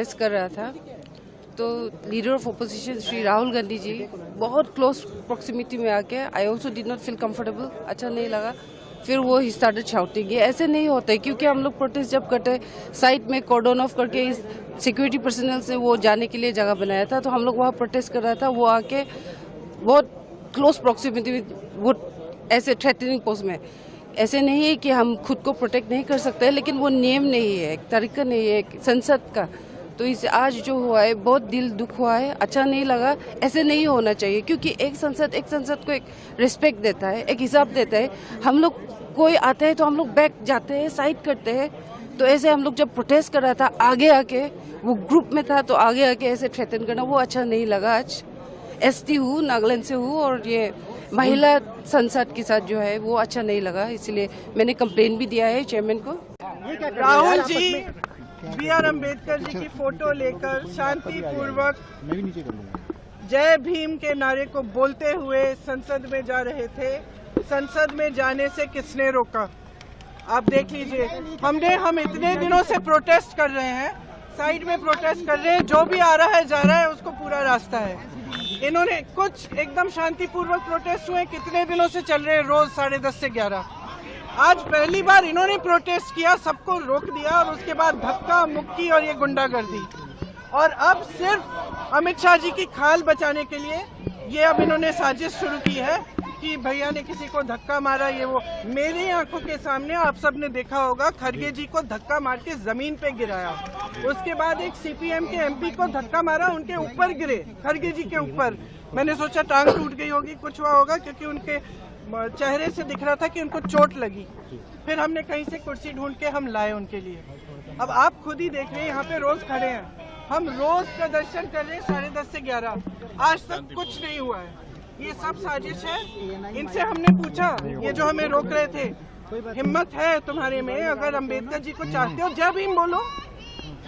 Protest कर रहा था, तो leader of opposition Shri Rahul Gandhi ji बहुत क्लोज प्रॉक्सिमिटी में आके I also did not feel comfortable, अच्छा नहीं लगा। फिर वो ही स्टार्टेड शाउटिंग। ये ऐसे नहीं होता है, क्योंकि हम लोग प्रोटेस्ट जब करते साइड में कॉर्डन ऑफ करके इस सिक्योरिटी पर्सनल से वो जाने के लिए जगह बनाया था, तो हम लोग वहाँ प्रोटेस्ट कर रहा था, वो आके बहुत क्लोज प्रॉक्सिमिटी में वो ऐसे थ्रेटनिंग पोस्ट में। ऐसे नहीं है कि हम खुद को प्रोटेक्ट नहीं कर सकते, लेकिन वो नियम नहीं है, एक तरीका नहीं है एक संसद का। तो इस आज जो हुआ है बहुत दिल दुख हुआ है, अच्छा नहीं लगा। ऐसे नहीं होना चाहिए, क्योंकि एक संसद को एक रिस्पेक्ट देता है, एक हिसाब देता है। हम लोग कोई आता है तो हम लोग बैक जाते हैं, साइड करते हैं। तो ऐसे हम लोग जब प्रोटेस्ट कर रहा था आगे आके, वो ग्रुप में था तो आगे आके ऐसे थ्रेटन करना वो अच्छा नहीं लगा। आज एसटी हूँ, नागालैंड से हूँ, और ये महिला संसद के साथ जो है वो अच्छा नहीं लगा, इसलिए मैंने कंप्लेन भी दिया है चेयरमैन को। राहुल जी बी.आर. अम्बेडकर जी की फोटो लेकर शांतिपूर्वक जय भीम के नारे को बोलते हुए संसद में जा रहे थे। संसद में जाने से किसने रोका? आप देख लीजिए। हम इतने दिनों से प्रोटेस्ट कर रहे हैं, साइड में प्रोटेस्ट कर रहे हैं, जो भी आ रहा है जा रहा है, उसको पूरा रास्ता है। इन्होंने कुछ एकदम शांतिपूर्वक प्रोटेस्ट हुए, कितने दिनों से चल रहे हैं, रोज 10:30 से 11। आज पहली बार इन्होंने प्रोटेस्ट किया, सबको रोक दिया, और उसके बाद धक्का मुक्की और ये गुंडागर्दी। और अब सिर्फ अमित शाह जी की खाल बचाने के लिए ये अब इन्होंने साजिश शुरू की है कि भैया ने किसी को धक्का मारा, ये वो। मेरी आंखों के सामने आप सबने देखा होगा, खड़गे जी को धक्का मार के जमीन पे गिराया। उसके बाद एक सीपीएम के एमपी को धक्का मारा, उनके ऊपर गिरे, खड़गे जी के ऊपर। मैंने सोचा टांग टूट गई होगी, कुछ हुआ होगा, क्योंकि उनके चेहरे से दिख रहा था कि उनको चोट लगी। फिर हमने कहीं से कुर्सी ढूंढ के हम लाए उनके लिए। अब आप खुद ही देख रहे हैं, यहाँ पे रोज खड़े हैं, हम रोज का दर्शन कर रहे हैं 10:30 से 11। आज तक कुछ नहीं हुआ है, ये सब साजिश है। इनसे हमने पूछा, ये जो हमें रोक रहे थे, हिम्मत है तुम्हारे में? अगर अम्बेडकर जी को चाहते हो, जय भीम बोलो।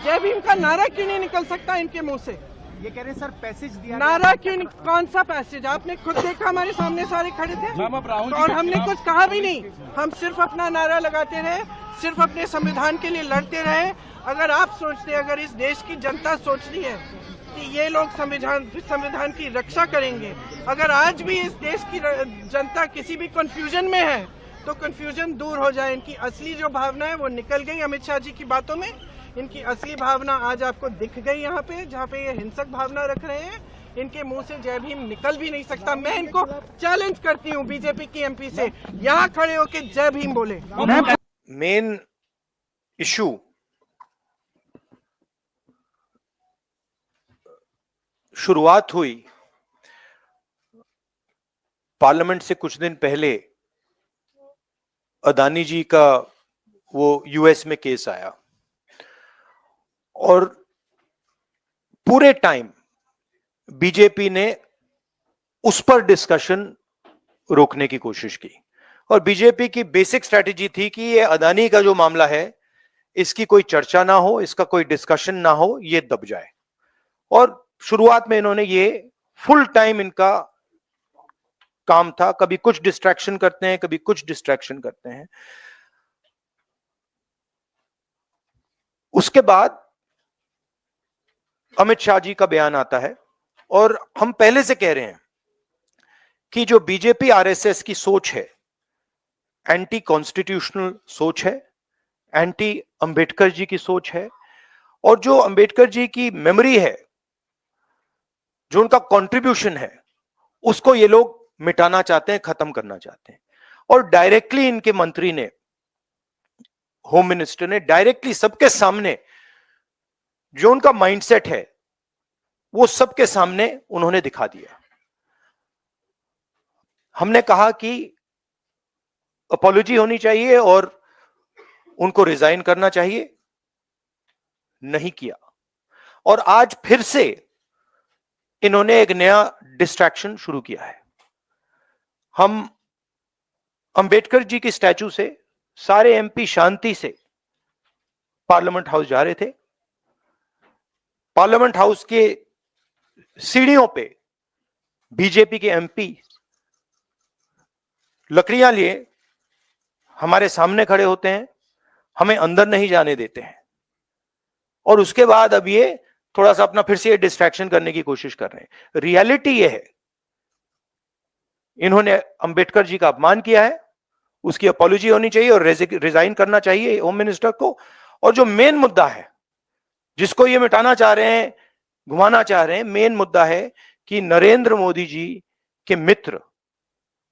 जय भीम का नारा क्यों नहीं निकल सकता इनके मुंह से? ये कह रहे हैं सर पैसेज दिया, नारा क्यों नहीं? कौन सा पैसेज? आपने खुद देखा, हमारे सामने सारे खड़े थे और हमने कुछ कहा भी नहीं। हम सिर्फ अपना नारा लगाते रहे, सिर्फ अपने संविधान के लिए लड़ते रहे। अगर आप सोचते, अगर इस देश की जनता सोचती है कि ये लोग संविधान की रक्षा करेंगे, अगर आज भी इस देश की जनता किसी भी कंफ्यूजन में है, तो कंफ्यूजन दूर हो जाए। इनकी असली जो भावना है वो निकल गई अमित शाह जी की बातों में। इनकी असली भावना आज आपको दिख गई यहाँ पे, जहाँ पे ये हिंसक भावना रख रहे हैं। इनके मुंह से जय भीम निकल भी नहीं सकता। मैं इनको चैलेंज करती हूँ बीजेपी की एमपी से, यहाँ खड़े होके जय भीम बोले। मेन इशू शुरुआत हुई पार्लियामेंट से कुछ दिन पहले, अदानी जी का वो यूएस में केस आया, और पूरे टाइम बीजेपी ने उस पर डिस्कशन रोकने की कोशिश की। और बीजेपी की बेसिक स्ट्रेटेजी थी कि ये अदानी का जो मामला है, इसकी कोई चर्चा ना हो, इसका कोई डिस्कशन ना हो, ये दब जाए। और शुरुआत में इन्होंने ये फुल टाइम इनका काम था, कभी कुछ डिस्ट्रैक्शन करते हैं, कभी कुछ डिस्ट्रैक्शन करते हैं। उसके बाद अमित शाह जी का बयान आता है, और हम पहले से कह रहे हैं कि जो बीजेपी आरएसएस की सोच है, एंटी कॉन्स्टिट्यूशनल सोच है, एंटी अंबेडकर जी की सोच है, और जो अंबेडकर जी की मेमोरी है, जो उनका कंट्रीब्यूशन है, उसको ये लोग मिटाना चाहते हैं, खत्म करना चाहते हैं। और डायरेक्टली इनके मंत्री ने, होम मिनिस्टर ने डायरेक्टली सबके सामने जो उनका माइंडसेट है वो सबके सामने उन्होंने दिखा दिया। हमने कहा कि अपॉलॉजी होनी चाहिए और उनको रिजाइन करना चाहिए, नहीं किया। और आज फिर से इन्होंने एक नया डिस्ट्रैक्शन शुरू किया है। हम अंबेडकर जी की स्टैचू से सारे एमपी शांति से पार्लियामेंट हाउस जा रहे थे। पार्लियामेंट हाउस के सीढ़ियों पे बीजेपी के एमपी लकड़ियां लिए हमारे सामने खड़े होते हैं, हमें अंदर नहीं जाने देते हैं। और उसके बाद अब ये थोड़ा सा अपना फिर से डिस्ट्रैक्शन करने की कोशिश कर रहे हैं। रियलिटी ये है, इन्होंने अंबेडकर जी का अपमान किया है, उसकी अपॉलॉजी होनी चाहिए और रिजाइन करना चाहिए होम मिनिस्टर को। और जो मेन मुद्दा है जिसको ये मिटाना चाह रहे हैं, घुमाना चाह रहे हैं, मेन मुद्दा है कि नरेंद्र मोदी जी के मित्र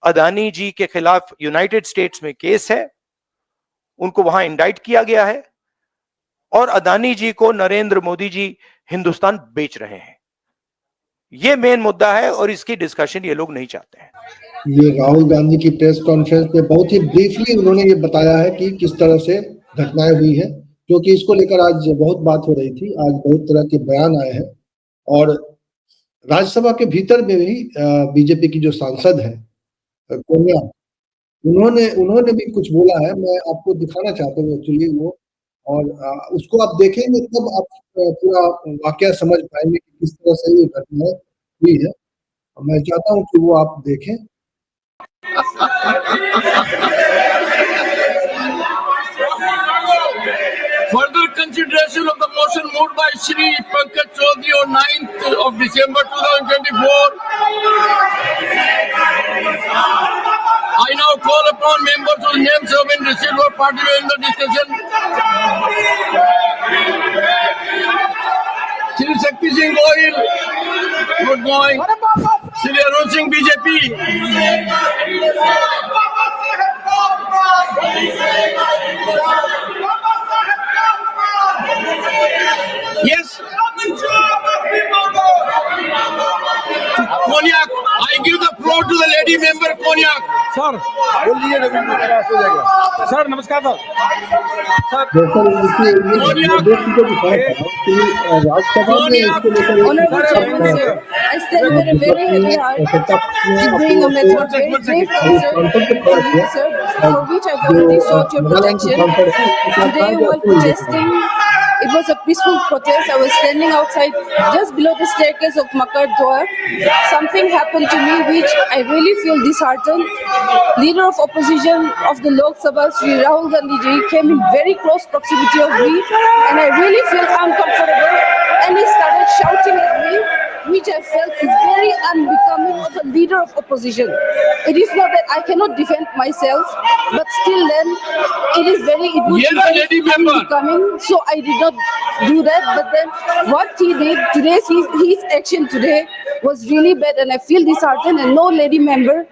अदानी जी के खिलाफ यूनाइटेड स्टेट्स में केस है, उनको वहां इंडाइट किया गया है और अदानी जी को नरेंद्र मोदी जी हिंदुस्तान बेच रहे हैं। ये मेन मुद्दा है और इसकी डिस्कशन ये लोग नहीं चाहते हैं। ये राहुल गांधी की प्रेस कॉन्फ्रेंस में बहुत ही ब्रीफली उन्होंने ये बताया है कि किस तरह से घटनाएं हुई है, क्योंकि इसको लेकर आज बहुत बात हो रही थी। आज बहुत तरह के बयान आए हैं और राज्यसभा के भीतर में भी बीजेपी की जो सांसद है कोनिया, उन्होंने भी कुछ बोला है। मैं आपको दिखाना चाहता हूँ एक्चुअली वो, और उसको आप देखेंगे तब आप पूरा वाकया समझ पाएंगे कि किस तरह से ये घटना हुई है। मैं चाहता हूँ कि वो आप देखें। Further consideration of the motion moved by Shri Pankaj Chaudhary on 9th of December 2024. I now call upon members whose names have been received for participating in the discussion. Shri Shakti Singh Goyal, good morning. Shri Arun Singh, BJP. Yes. Konyak, I give the floor to the lady member Konyak. Sir बोलिए, sir नमस्कार sir. दरअसल देखिए ये दो चीजें दिखाया था कि राज्यसभा में इसको लेकर Honorable Chairman, sir, I stand with a very heavy heart to bring a matter of very grave concern to you, sir, for which I've already sought your protection. Today, while protesting, it was a peaceful protest. I was standing outside just below the staircase of Makar Dwar. Something happened to me which I really feel disheartened. Leader of opposition of the Lok Sabha, Shri Rahul Gandhi ji, came in very close proximity of me, and I really feel uncomfortable. And he started shouting at me, which I felt is very unbecoming of a leader of opposition. It is not that I cannot defend myself, but still then it would be very unbecoming. So I did not do that. But then what he did today, his action today was really bad, and I feel disheartened. And no lady member,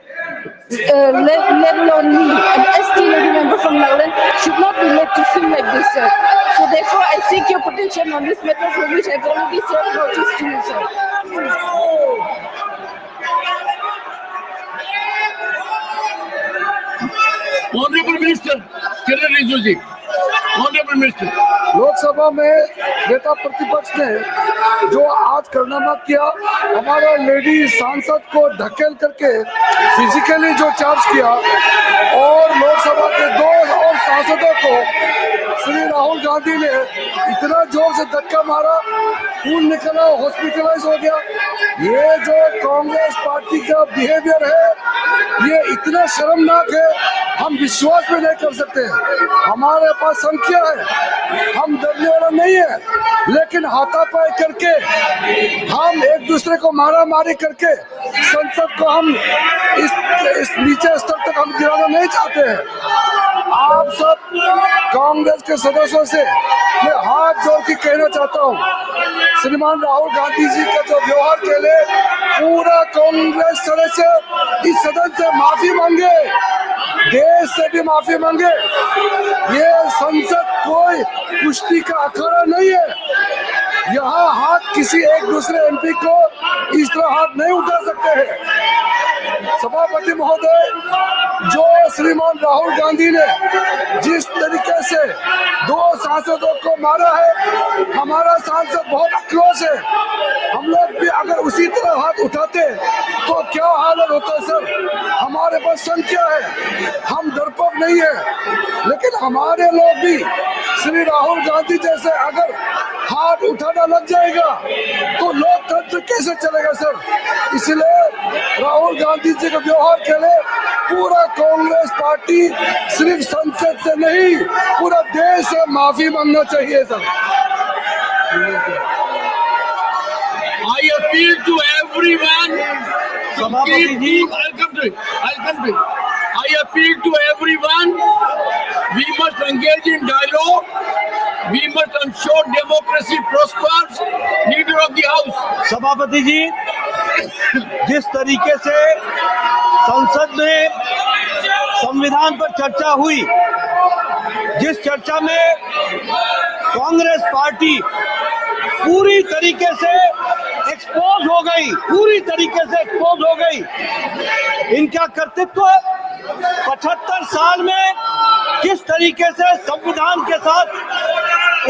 let alone me, an ST lady member from Nagaland, should not be made to feel like this, sir. So therefore, I seek your protection on this matter, for which I've already served notice to you, sir. Honorable Minister Kiran Rijiju ji. Honorable Minister. Lok Sabha में नेता प्रतिपक्ष ने जो आज कारनामा किया, हमारा lady सांसद को धकेल करके फिजिकली जो चार्ज किया और लोकसभा के दो और सांसदों को श्री राहुल गांधी ने इतना जोर से धक्का मारा, खून निकला, हॉस्पिटलाइज हो गया। ये जो कांग्रेस पार्टी का बिहेवियर है, ये इतना शर्मनाक है, हम विश्वास में नहीं कर सकते। हमारे पास संख्या है, हम डरने वाला नहीं है, लेकिन हाथापाई करके हम एक दूसरे को मारा मारी करके संसद को हम इस नीचे स्तर तक हम गिराना नहीं चाहते हैं। आप सब कांग्रेस के सदस्यों से मैं हाथ जोड़ के कहना चाहता हूँ, श्रीमान राहुल गांधी जी का जो व्यवहार के लिए पूरा कांग्रेस सदस्य इस सदन से माफी मांगे, देश से भी माफी मांगे। ये संसद कोई कुश्ती का अखाड़ा नहीं है, यहाँ हाथ किसी एक दूसरे एमपी को इस तरह हाथ नहीं उठा सकते हैं। सभापति महोदय, जो श्रीमान राहुल गांधी ने जिस तरीके से दो सांसदों को मारा है, हमारा सांसद बहुत क्लोज है, हम लोग भी अगर उसी तरह हाथ उठाते तो क्या हालत होता सर। हमारे पास संख्या है, हम डरपोक नहीं है, लेकिन हमारे लोग भी श्री राहुल गांधी जैसे अगर हाथ उठाना लग जाएगा तो लोकतंत्र कैसे चलेगा सर। इसलिए राहुल गांधी जी के व्यवहार के लिए पूरा कांग्रेस पार्टी सिर्फ संसद से नहीं, पूरा देश से माफी मांगना चाहिए sir. I appeal to everyone. सभापति जी I'll come to it. I appeal to everyone. We must engage in dialogue. We must ensure democracy prospers. Leader of the House. सभापति जी, जिस तरीके से संसद में संविधान पर चर्चा हुई, जिस चर्चा में कांग्रेस पार्टी पूरी तरीके से एक्सपोज हो गई, इनका कर्तृत्व 75 साल में किस तरीके से संविधान के साथ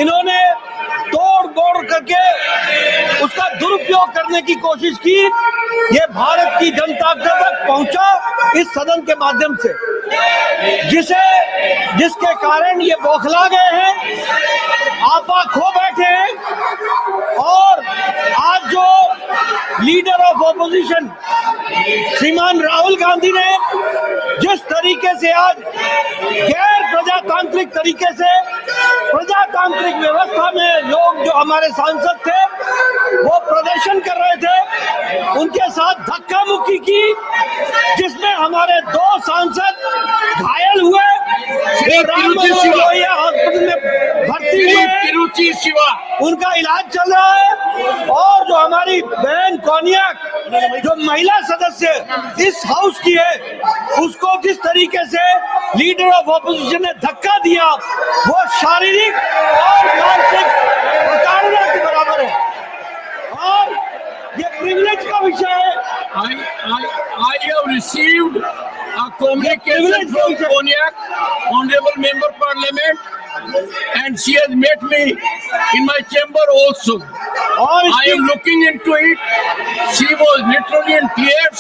इन्होंने तोड़ मोड़ करके उसका दुरुपयोग करने की कोशिश की, ये भारत की जनता तक पहुंचा इस सदन के माध्यम से, जिसके कारण ये बौखला गए हैं, आपा खो बैठे हैं। और आज जो लीडर ऑफ ऑपोजिशन श्रीमान राहुल गांधी ने जिस तरीके से आज गैर प्रजातांत्रिक तरीके से प्रजातांत्रिक व्यवस्था में लोग जो हमारे सांसद थे वो प्रदर्शन कर रहे थे, उनके साथ धक्का मुक्की की, जिसमें हमारे 2 सांसद घायल हुए, हॉस्पिटल में भर्ती हुए, तिरुचि शिवा उनका इलाज चल रहा है। और जो हमारी बहन कोन्याक जो महिला सदस्य इस हाउस की है, उसको जिस तरीके से लीडर ऑफ ऑपोजिशन ने धक्का दिया, वो शारीरिक और मानसिक प्रताड़ना के बराबर है और ये प्रिविलेज का विषय है। I have received a communication from Konyak, Honorable Member Parliament, and she has met me in my chamber also. I am looking into it. She was literally in tears.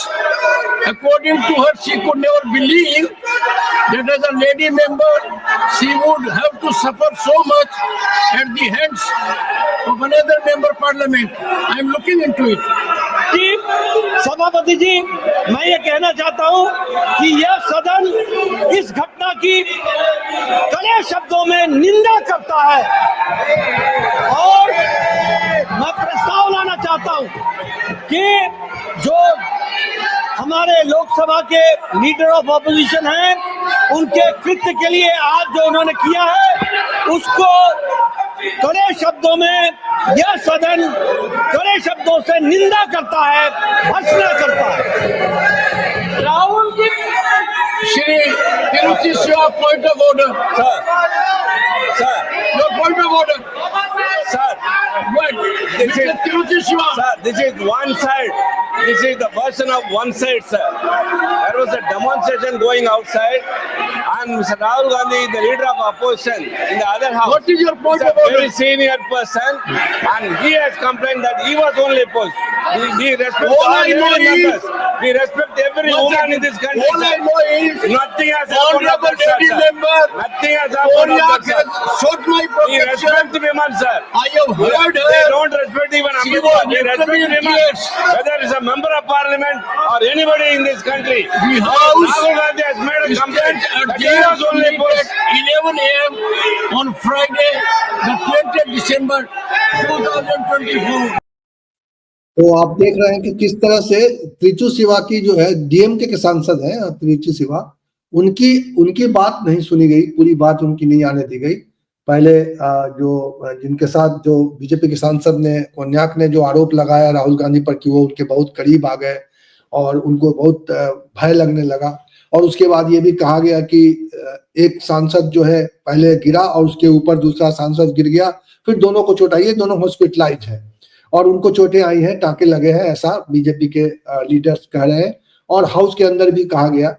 According to her, she could never believe that as a lady member, she would have to suffer so much at the hands of another member Parliament. I am looking into it. जी, सभापति जी, मैं ये कहना चाहता हूं कि यह सदन इस घटना की कड़े शब्दों में निंदा करता है और मैं प्रस्ताव लाना चाहता हूं कि जो हमारे लोकसभा के लीडर ऑफ ऑपोजिशन हैं, उनके कृत्य के लिए आज जो उन्होंने किया है, उसको कड़े शब्दों में यह सदन कड़े शब्दों से निंदा करता है, भर्त्सना करता है। Rahul ji, Shri Tiruchi Shiva, point of order. Sir, Your point of order. sir, What? Mr. Tiruchir Shiva. sir, this is one side. This is the version of one side, sir. There was a demonstration going outside, and Mr. Rahul Gandhi, the leader of opposition, in the other house. What is your point is a of order? very senior person, and he has complained that he was only opposed. We respect All all I know every is- members. We respect every woman in this country. All I sir. know is Nothing has happened. Honorable of that, lady sir. member Nothing has happened. of Konyak that, sir. has sought my We protection. respect women, sir. I have heard They her. don't respect even She Ambedkar. was We respect literally in women, tears. whether it's a member of parliament or anybody in this country. The House Rahul Gandhi has made a complaint stands that he was only adjourned opposed. at 11 a.m. on Friday, the 20th December 2024. तो आप देख रहे हैं कि किस तरह से त्रिचु शिवा की जो है डीएमके के सांसद हैं त्रिचु शिवा, उनकी बात नहीं सुनी गई, पूरी बात उनकी नहीं आने दी गई। पहले जो जिनके साथ जो बीजेपी के सांसद ने कोन्याक ने जो आरोप लगाया राहुल गांधी पर कि वो उनके बहुत करीब आ गए और उनको बहुत भय लगने लगा, और उसके बाद ये भी कहा गया कि एक सांसद जो है पहले गिरा और उसके ऊपर दूसरा सांसद गिर गया, फिर दोनों को चोट आई है, दोनों हॉस्पिटलाइज है और उनको चोटें आई हैं, टांके लगे हैं, ऐसा बीजेपी के लीडर्स कह रहे हैं और हाउस के अंदर भी कहा गया।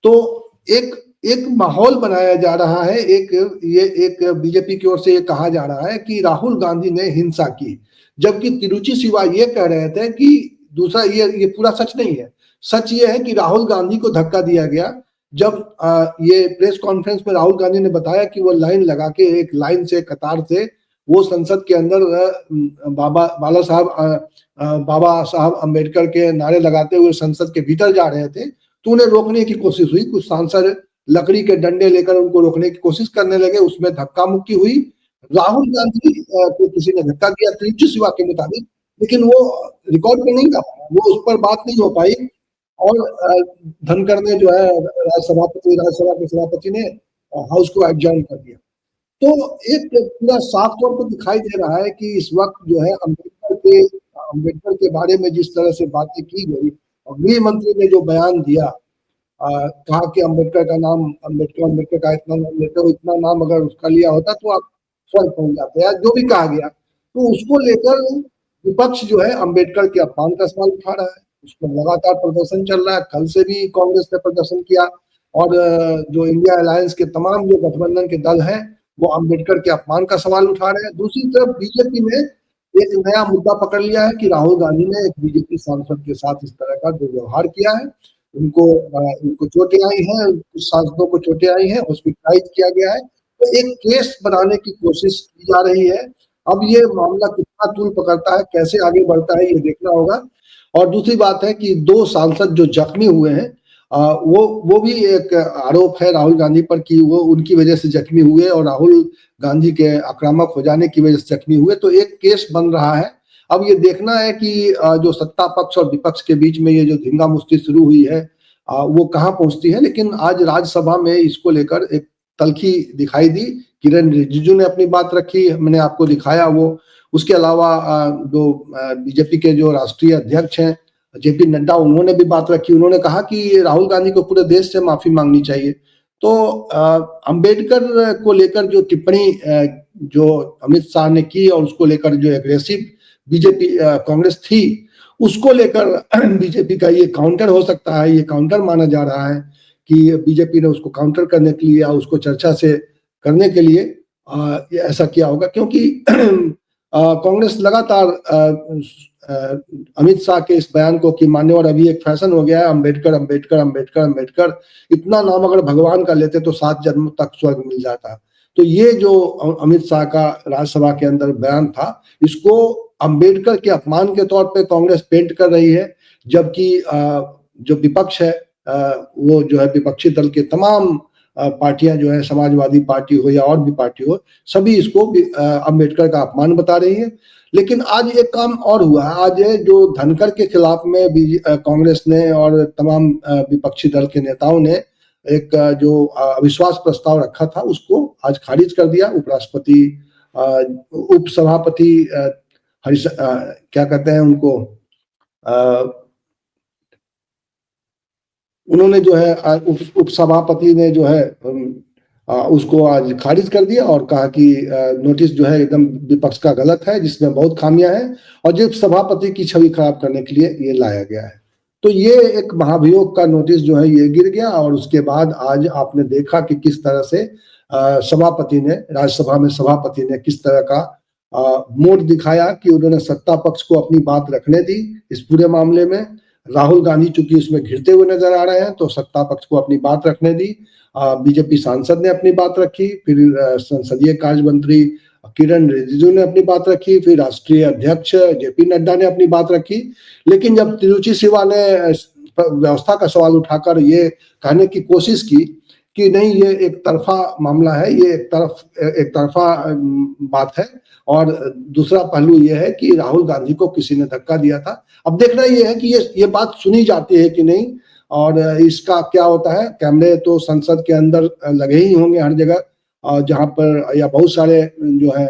तो एक माहौल बनाया जा रहा है, एक बीजेपी की ओर से ये कहा जा रहा है कि राहुल गांधी ने हिंसा की, जबकि तिरुचि शिवा ये कह रहे थे कि दूसरा ये पूरा सच नहीं है। सच ये है कि राहुल गांधी को धक्का दिया गया। जब ये प्रेस कॉन्फ्रेंस में राहुल गांधी ने बताया कि वो लाइन लगा के एक लाइन से कतार से वो संसद के अंदर बाबा साहब अम्बेडकर के नारे लगाते हुए संसद के भीतर जा रहे थे, तो उन्हें रोकने की कोशिश हुई। कुछ सांसद लकड़ी के डंडे लेकर उनको रोकने की कोशिश करने लगे, उसमें धक्का मुक्की हुई। राहुल गांधी को किसी ने धक्का दिया त्रिची शिवा के मुताबिक, लेकिन वो रिकॉर्ड में नहीं था, वो उस पर बात नहीं हो पाई। और धनखड़ ने जो है राज्यसभा के सभापति ने हाउस को एडजर्न कर दिया। तो एक पूरा साफ तौर पर दिखाई दे रहा है कि इस वक्त जो है अम्बेडकर के बारे में जिस तरह से बातें की गई, और गृह मंत्री ने जो बयान दिया, कहा कि अम्बेडकर का इतना नाम लेते हो, इतना नाम अगर उसका लिया होता तो आप स्वर्ग पहुंच जाते, या जो भी कहा गया, तो उसको लेकर विपक्ष जो है अम्बेडकर के अपमान का सवाल उठा रहा है। उस पर लगातार प्रदर्शन चल रहा है। कल से भी कांग्रेस ने प्रदर्शन किया, और जो इंडिया अलायंस के तमाम जो गठबंधन के दल हैं वो अम्बेडकर के अपमान का सवाल उठा रहे हैं। दूसरी तरफ बीजेपी ने एक नया मुद्दा पकड़ लिया है कि राहुल गांधी ने एक बीजेपी सांसद के साथ इस तरह का दुर्व्यवहार किया है, उनको चोटें आई हैं, कुछ सांसदों को चोटें आई हैं, हॉस्पिटलाइज किया गया है। तो एक केस बनाने की कोशिश की जा रही है। अब ये मामला कितना तूल पकड़ता है, कैसे आगे बढ़ता है, ये देखना होगा। और दूसरी बात है कि 2 सांसद जो जख्मी हुए हैं, वो भी एक आरोप है राहुल गांधी पर कि वो उनकी वजह से जख्मी हुए और राहुल गांधी के आक्रामक हो जाने की वजह से जख्मी हुए। तो एक केस बन रहा है। अब ये देखना है कि जो सत्ता पक्ष और विपक्ष के बीच में ये जो धींगा मुश्ती शुरू हुई है वो कहाँ पहुंचती है। लेकिन आज राज्यसभा में इसको लेकर एक तल्खी दिखाई दी। किरण रिजिजू ने अपनी बात रखी, मैंने आपको दिखाया वो। उसके अलावा जो बीजेपी के जो राष्ट्रीय अध्यक्ष हैं जेपी नड्डा, उन्होंने भी बात रखी। उन्होंने कहा कि राहुल गांधी को पूरे देश से माफी मांगनी चाहिए। तो अंबेडकर को लेकर जो टिप्पणी जो अमित शाह ने की और उसको लेकर जो एग्रेसिव बीजेपी कांग्रेस थी, उसको लेकर बीजेपी का ये काउंटर हो सकता है, ये काउंटर माना जा रहा है कि बीजेपी ने उसको काउंटर करने के लिए या उसको चर्चा से करने के लिए ऐसा किया होगा। क्योंकि कांग्रेस लगातार अमित शाह के इस बयान को कि मान्य, और अभी एक फैशन हो गया है अंबेडकर अंबेडकर अंबेडकर अंबेडकर, इतना नाम अगर भगवान का लेते तो 7 जन्म तक स्वर्ग मिल जाता। तो ये जो अमित शाह का राज्यसभा के अंदर बयान था, इसको अंबेडकर के अपमान के तौर पे कांग्रेस पेंट कर रही है। जबकि जो विपक्ष है वो जो है विपक्षी दल के तमाम पार्टियां जो है, समाजवादी पार्टी हो या और भी पार्टी हो, सभी इसको अंबेडकर का अपमान बता रही है। लेकिन आज एक काम और हुआ है। आज जो धनखड़ के खिलाफ में कांग्रेस ने और तमाम विपक्षी दल के नेताओं ने एक जो अविश्वास प्रस्ताव रखा था उसको आज खारिज कर दिया। उपराष्ट्रपति उपसभापति क्या कहते हैं उनको, उन्होंने जो है उपसभापति ने जो है उसको आज खारिज कर दिया और कहा कि नोटिस जो है एकदम विपक्ष का गलत है, जिसमें बहुत खामियां हैं और जो सभापति की छवि खराब करने के लिए ये लाया गया है। तो ये एक महाभियोग का नोटिस जो है ये गिर गया। और उसके बाद आज आपने देखा कि किस तरह से सभापति ने, राज्यसभा में सभापति ने किस तरह का मोड़ दिखाया कि उन्होंने सत्ता पक्ष को अपनी बात रखने दी इस पूरे मामले में। राहुल गांधी चूंकि इसमें घिरते हुए नजर आ रहे हैं तो सत्ता पक्ष को अपनी बात रखने दी। बीजेपी सांसद ने अपनी बात रखी, फिर संसदीय कार्य मंत्री किरण रिजिजू ने अपनी बात रखी, फिर राष्ट्रीय अध्यक्ष जेपी नड्डा ने अपनी बात रखी। लेकिन जब तिरुचि शिवा ने व्यवस्था का सवाल उठाकर ये कहने की कोशिश की कि नहीं ये एक तरफा मामला है, ये एक तरफा बात है, और दूसरा पहलू ये है कि राहुल गांधी को किसी ने धक्का दिया था। अब देखना ये है कि ये बात सुनी जाती है कि नहीं, और इसका क्या होता है। कैमरे तो संसद के अंदर लगे ही होंगे हर जगह, जहां पर या बहुत सारे जो है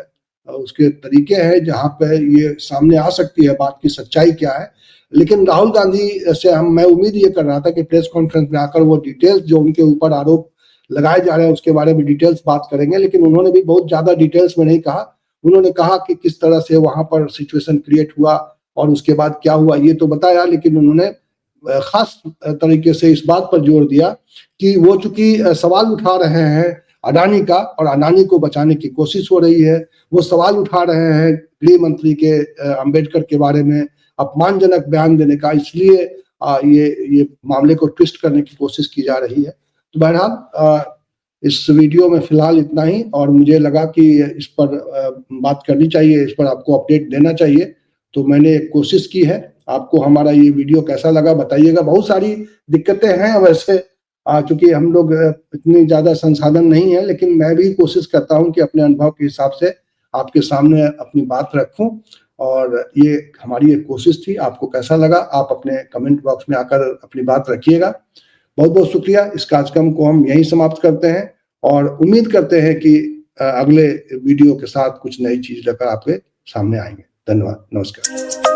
उसके तरीके हैं जहां पर ये सामने आ सकती है बात की सच्चाई क्या है। लेकिन राहुल गांधी से मैं उम्मीद ये कर रहा था कि प्रेस कॉन्फ्रेंस में आकर वो डिटेल्स जो उनके ऊपर आरोप लगाए जा रहे हैं उसके बारे में डिटेल्स बात करेंगे। लेकिन उन्होंने भी बहुत ज्यादा डिटेल्स में नहीं कहा। उन्होंने कहा कि किस तरह से वहां पर सिचुएशन क्रिएट हुआ और उसके बाद क्या हुआ ये तो बताया, लेकिन उन्होंने खास तरीके से इस बात पर जोर दिया कि वो चूंकि सवाल उठा रहे हैं अडानी का और अडानी को बचाने की कोशिश हो रही है, वो सवाल उठा रहे हैं गृह मंत्री के अंबेडकर के बारे में अपमानजनक बयान देने का, इसलिए ये मामले को ट्विस्ट करने की कोशिश की जा रही है। तो बहरहाल इस वीडियो में फिलहाल इतना ही, और मुझे लगा कि इस पर बात करनी चाहिए, इस पर आपको अपडेट देना चाहिए, तो मैंने एक कोशिश की है। आपको हमारा ये वीडियो कैसा लगा बताइएगा। बहुत सारी दिक्कतें हैं वैसे, चूंकि हम लोग इतनी ज्यादा संसाधन नहीं है, लेकिन मैं भी कोशिश करता हूं कि अपने अनुभव के हिसाब से आपके सामने अपनी बात रखूं, और ये हमारी एक कोशिश थी। आपको कैसा लगा आप अपने कमेंट बॉक्स में आकर अपनी बात रखिएगा। बहुत बहुत शुक्रिया। इस कार्यक्रम को हम यहीं समाप्त करते हैं और उम्मीद करते हैं कि अगले वीडियो के साथ कुछ नई चीज लेकर आपके सामने आएंगे। धन्यवाद, नमस्कार।